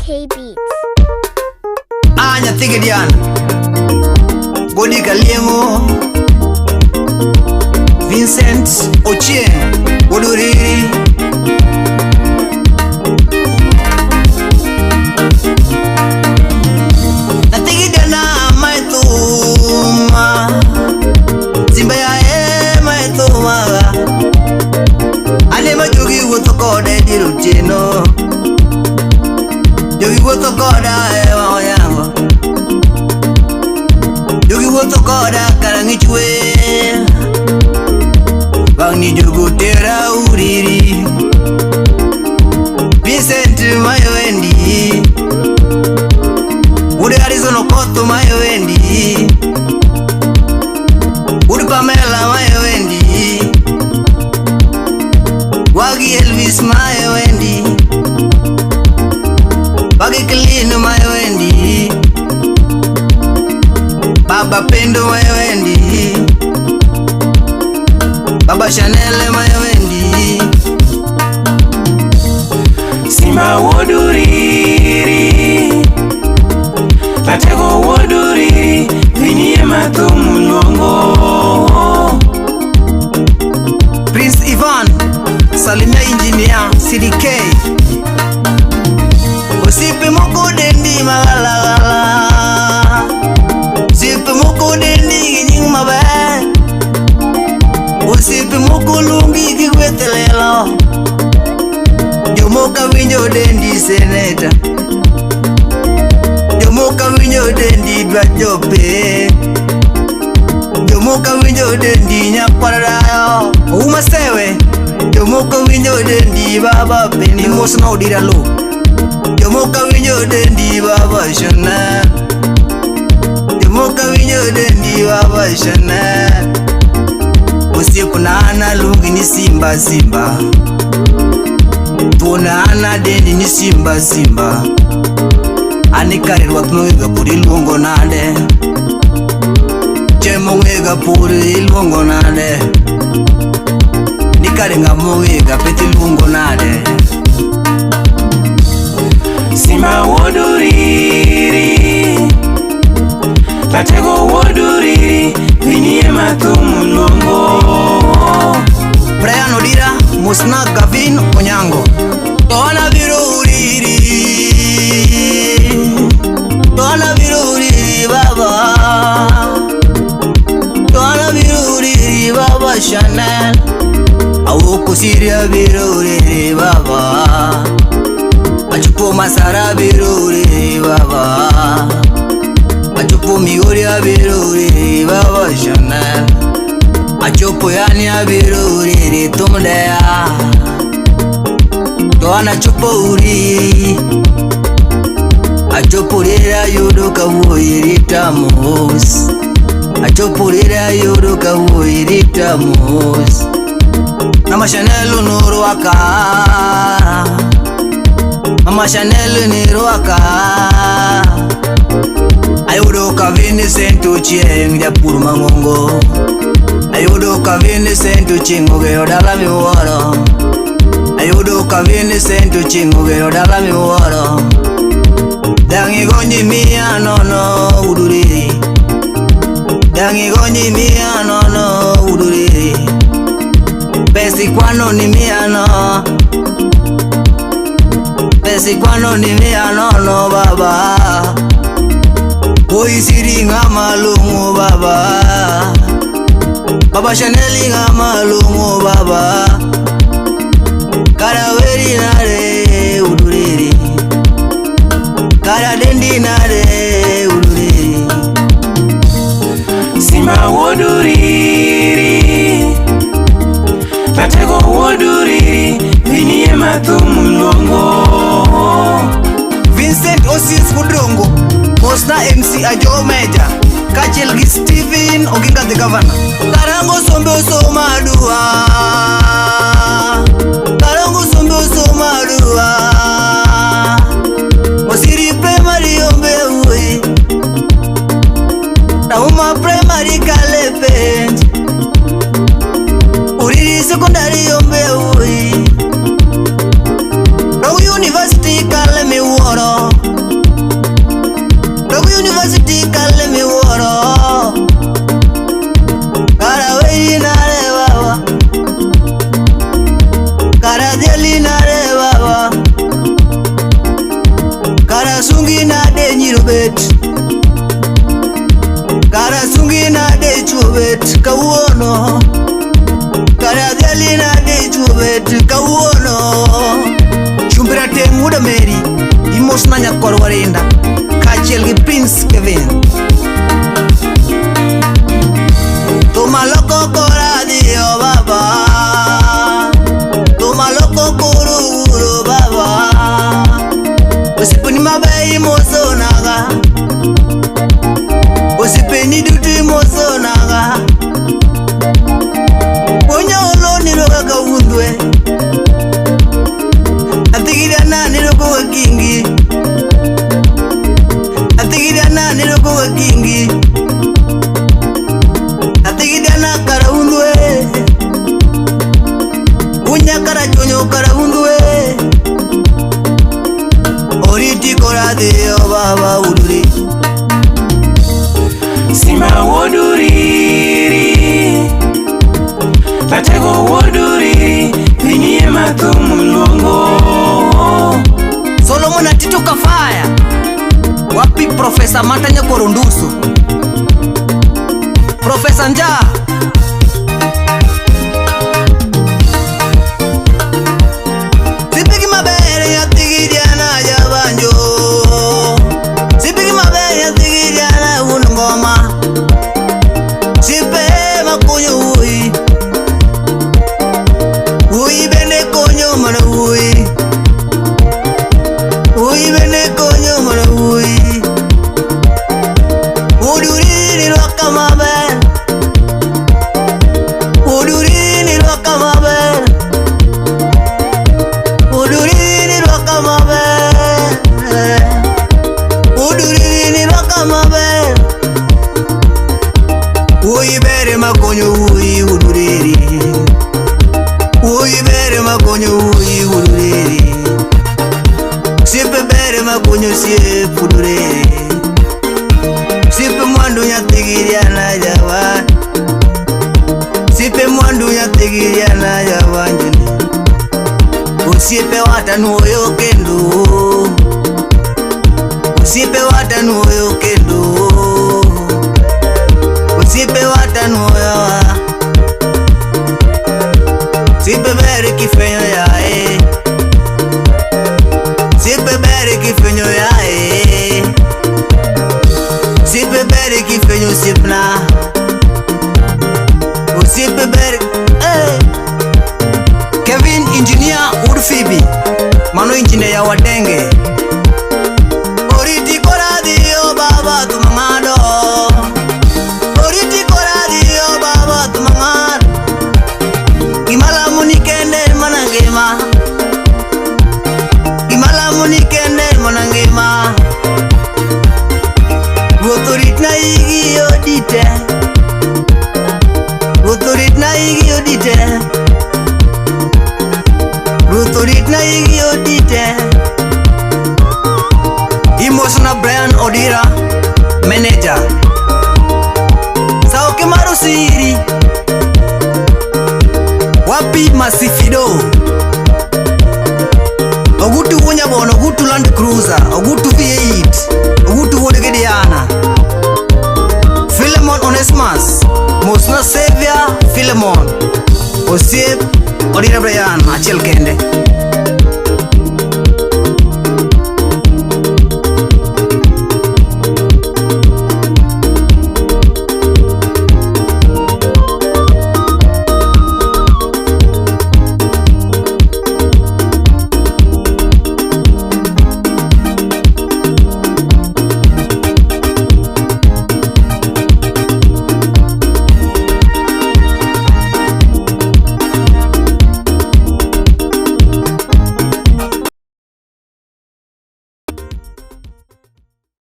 K Beats. Anya Tigedian Godi Kaliengo Vincent Ochieng Woduriri Na Tigediana Maituma Zimbaya Maituma Anema Jogi Wotokode Dirutino Jogi Wotokoda Ewa Jogi Wotokoda Karangichwe Bangni Jogo Tera Uriri Vincent Mayoendi Ude Arizono Koto Mayoendi Ude Pamela Mayoendi Wagi Elvis Mayoendi Wagi Clean Mayoendi Baba Pendo Mayoendi Baba Chanel Mayoendi Simba Woduriri Latego Woduriri Vinie Matumu Luongo Prince Ivan Salimia Engineer CDK Osipe moko dendi magalagala Osipe moko dendi ginying mabe Osipe moko lungi kigwetelelo Jomoka winjo dendi seneta Jomoka winjo dendi dwajope Jomoka winjo dendi nyakwaradayo Umasewe Jomoka winjo dendi baba pendi Mosna udira lo Jomoka winjo dendi baba shana Jomoka winjo dendi baba shana Usiku na ana lungi ni simba simba Tuna ana dendi ni simba simba Anikari watmwega puri lungo nade Chemwega puri lungo nade Nikari nga mwega peti lungo nade Simba Woduriri Latego Woduriri Vinie Matumu Luongo Brian Odira Musna Gavin Onyango Tona viruriri Tona viruriri baba Tona viruriri baba Chanel Awoko Siria viruriri baba Achupo Masara viruriri baba Achupo Miguria viruriri baba Chanel Achupo Yani viruriri tumdea Toana chupo uri Achupo rira yuduka wuirita mus Achupo rira yuduka wuirita mus Mama Chanel nuru waka Mama Chanel niru waka Ayuduka Vincent Ochieng Japur Mangongo Ayuduka Vincent Ochieng Ogero dala miworo Ayuduka Vincent Ochieng Ogero dala miworo Dangi gonyi miya nono uduriri Dangi gonyi miya nono uduriri Pesi kwano ni miya no Pesi kwano ni miya nono baba Boy siri nga malungu baba Baba Chanel nga malungu baba Kara weri nare uduriri Kara dendi nare uduriri Simba Woduriri Latego Woduriri Vinie Matumu Luongo Vincent Osis Kudrongo Mosna MC Ajo Meja Kachel Steven Oginga the Governor Karango Sombe Somadua Karango Sombe Somadua Osiri Primary Ombe Ui Nauma Primary Kalepent Uriri Secondary Ombe Ui University Kalemi Woro chubet kawuono, kara dhalina de chubet kawuono. Chumbira te muda Mary, imos na nyakor warinda, kachiel gi Prince Kevin. Toma loko kora dio baba, toma loko kuru baba. Usipeni mabai mozo naga, usipeni duty mozo naga. Ponya olo niroga kawundwe, atigida na nirogo kingi, atigida na nirogo kingi, atigida na karawundwe, unya karachonyo karawundwe. Oriti korade o baba uduri, Simba woduriri, Latego woduriri, vinie mathumu luongo. Solomon Atito Kafaya, wapi Profesa Matanya Korundusu, Profesa Nja. Sipigi mabere ya tigidiana ya banjo, sipigi mabere ya tigidiana unngoma, sipe makonyo ui bene konyo mana ui bene konyo mana ui. Uduri roka maber, uduri roka maber, uduri roka maber, uduri roka maber. Ui bere makonyo ui uduri, ui bere makonyo ui uduri, sipe bere makonyo sipe uduri. Sipe mwandu nyatigiriana jawa, sipe mwandu nyatigiriana jawa njini. Usipe watanu oyo kendo, usipe watanu oyo kendo, usipe watanu oyo. Sipe bere kifenyo yae, sipe bere kifenyo yae, sipe bere kifenyo sipna, usipe bere. Kevin Engineer Urfibi, mano engineer ya Wadenge. Oriti koradi o baba tumangado, oriti koradi o baba tumangado. Imala munikende manangema, imala munikende manangema. Votorit na igi odite, votorit na igi odite, votorit na igi odite. Imosna Brian Odira, manager. Sauke marusiri, wapi Masifido, Ogutu Wunyabon, Ogutu Land Cruiser, Ogutu V8, Ogutu Wodegediana, Philemon Onesmus, Mosna Savior Philemon, Osip Odira Brian, Achel Kende.